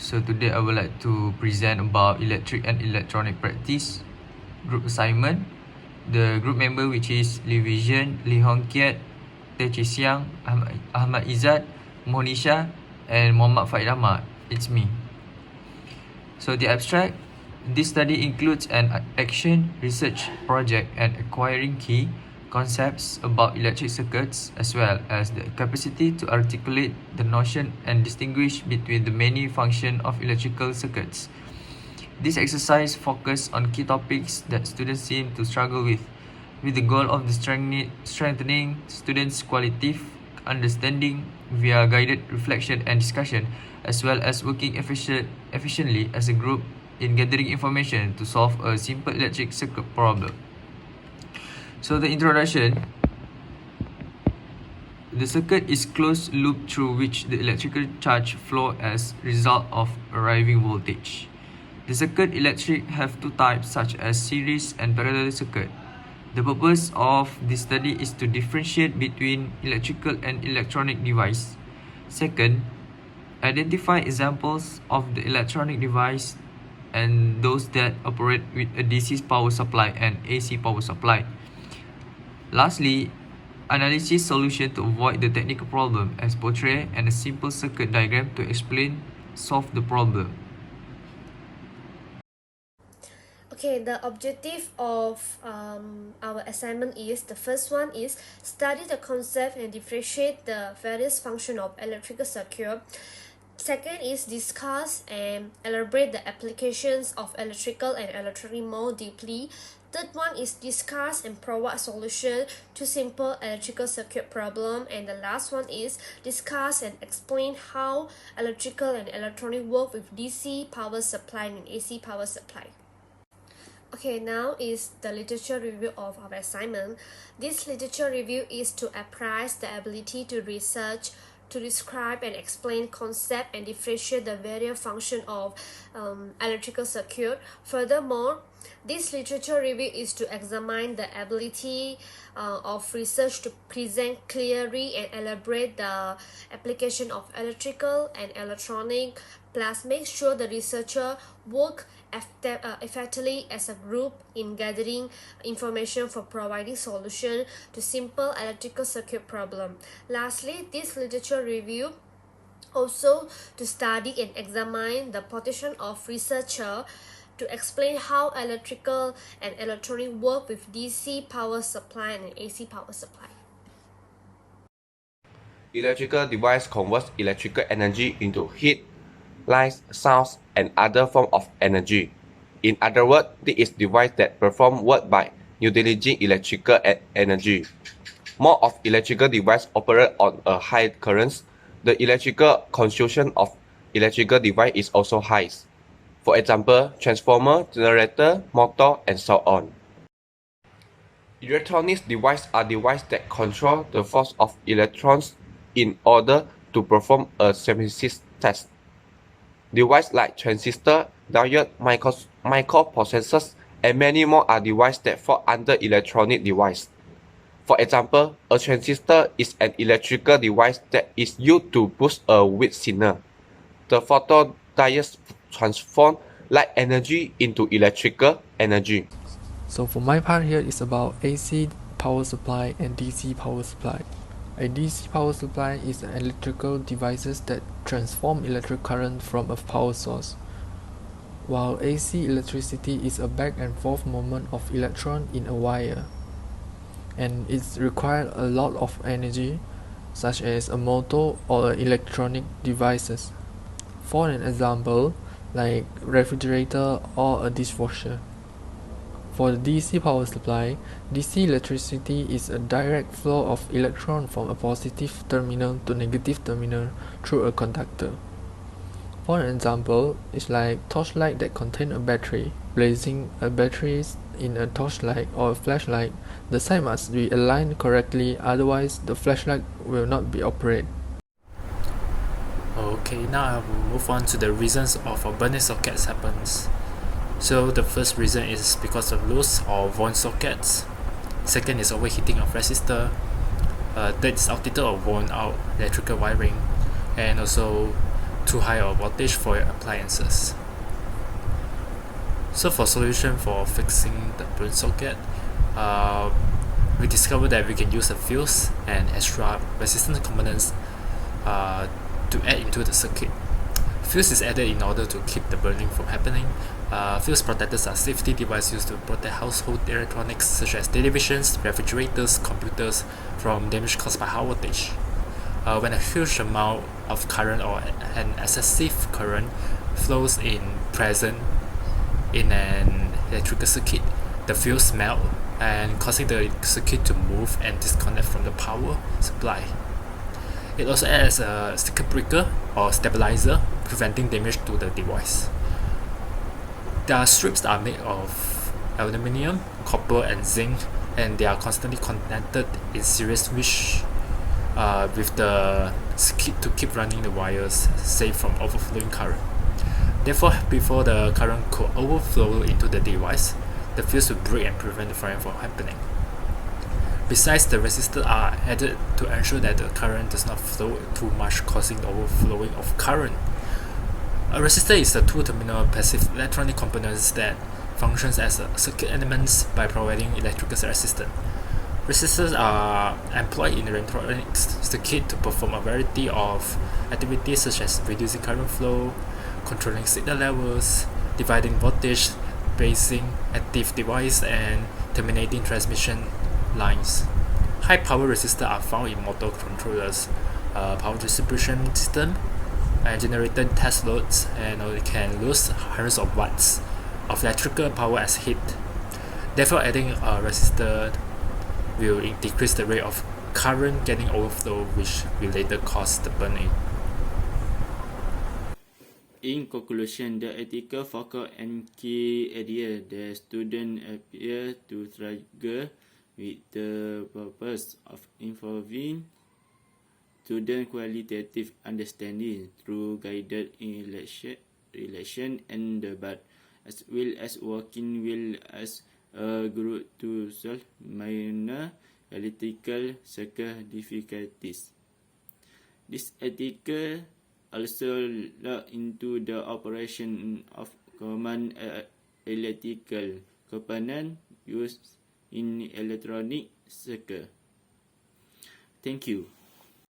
So today I would like to present about electric and electronic practice group assignment. The group member which is Lee Vision, Lee Hong Kiat, Teh Chi Siang, Ahmad Izzat, Monisha and Muhammad Faid Ahmad. It's me. So the abstract, this study includes an action research project and acquiring key concepts about electric circuits as well as the capacity to articulate the notion and distinguish between the many functions of electrical circuits. This exercise focuses on key topics that students seem to struggle with the goal of strengthening students' qualitative understanding via guided reflection and discussion, as well as working efficiently as a group in gathering information to solve a simple electric circuit problem. So the introduction. The circuit is closed loop through which the electrical charge flow as result of arriving voltage. The circuit electric have two types such as series and parallel circuit. The purpose of this study is to differentiate between electrical and electronic device. Second, identify examples of the electronic device and those that operate with a DC power supply and AC power supply. Lastly, analysis solution to avoid the technical problem as portrayed and a simple circuit diagram to solve the problem. Okay, the objective of our assignment is, the first one is study the concept and differentiate the various functions of electrical circuit. Second is discuss and elaborate the applications of electrical and electronic more deeply. Third one is discuss and provide solution to simple electrical circuit problem. And the last one is discuss and explain how electrical and electronic work with DC power supply and AC power supply. Okay, now is the literature review of our assignment. This literature review is to appraise the ability to research, to describe and explain concept and differentiate the various functions of electrical circuit. Furthermore, this literature review is to examine the ability of research to present clearly and elaborate the application of electrical and electronic, plus make sure the researcher work effectively as a group in gathering information for providing solution to simple electrical circuit problem. Lastly, this literature review also to study and examine the potential of researcher to explain how electrical and electronic work with DC power supply and AC power supply. Electrical device converts electrical energy into heat, light, sound, and other forms of energy. In other words, this is device that perform work by utilizing electrical energy. More of electrical device operate on a high currents. The electrical consumption of electrical device is also high. For example, transformer, generator, motor, and so on. Electronic devices are devices that control the force of electrons in order to perform a synthesis test. Devices like transistor, diode, microprocessors, and many more are devices that fall under electronic device. For example, a transistor is an electrical device that is used to boost a weak signal. The photodiodes transform light energy into electrical energy. So for my part here is about AC power supply and DC power supply. A DC power supply is an electrical devices that transform electric current from a power source, while AC electricity is a back and forth movement of electron in a wire, and it requires a lot of energy, such as a motor or electronic devices. For an example, like refrigerator or a dishwasher. For the DC power supply, DC electricity is a direct flow of electron from a positive terminal to negative terminal through a conductor. For an example, it's like torchlight that contain a battery. Placing a battery in a torchlight or a flashlight, the side must be aligned correctly, otherwise the flashlight will not be operated. Okay, now I will move on to the reasons of a burning sockets happens. So the first reason is because of loose or worn sockets. Second is overheating of resistor. Third is outdated or worn out electrical wiring. And also too high a voltage for your appliances. So for solution for fixing the burn socket, we discovered that we can use a fuse and extra resistance components to add into the circuit. Fuse is added in order to keep the burning from happening. Fuse protectors are safety devices used to protect household electronics such as televisions, refrigerators, computers from damage caused by high voltage. When a huge amount of current or an excessive current flows present in an electrical circuit, the fuse melt and causing the circuit to move and disconnect from the power supply. It also acts as a circuit breaker or stabilizer, preventing damage to the device. The strips are made of aluminum, copper, and zinc, and they are constantly connected in series with the circuit to keep running the wires safe from overflowing current. Therefore, before the current could overflow into the device, the fuse will break and prevent the firing from happening. Besides, the resistors are added to ensure that the current does not flow too much, causing the overflowing of current. A resistor is a two-terminal passive electronic component that functions as a circuit element by providing electrical resistance. Resistors are employed in the electronics circuit to perform a variety of activities such as reducing current flow, controlling signal levels, dividing voltage, basing active device, and terminating transmission lines. High power resistors are found in motor controllers, power distribution system, and generator test loads, and it can lose hundreds of watts of electrical power as heat. Therefore, adding a resistor will decrease the rate of current getting overflow, which will later cause the burning. In conclusion, the ethical focus and key area the student appear to struggle with the purpose of improving student qualitative understanding through guided election and debate, as well as working well as a group to solve minor analytical circle difficulties. This ethical also look into the operation of common electrical component used in electronic circuit. Thank you.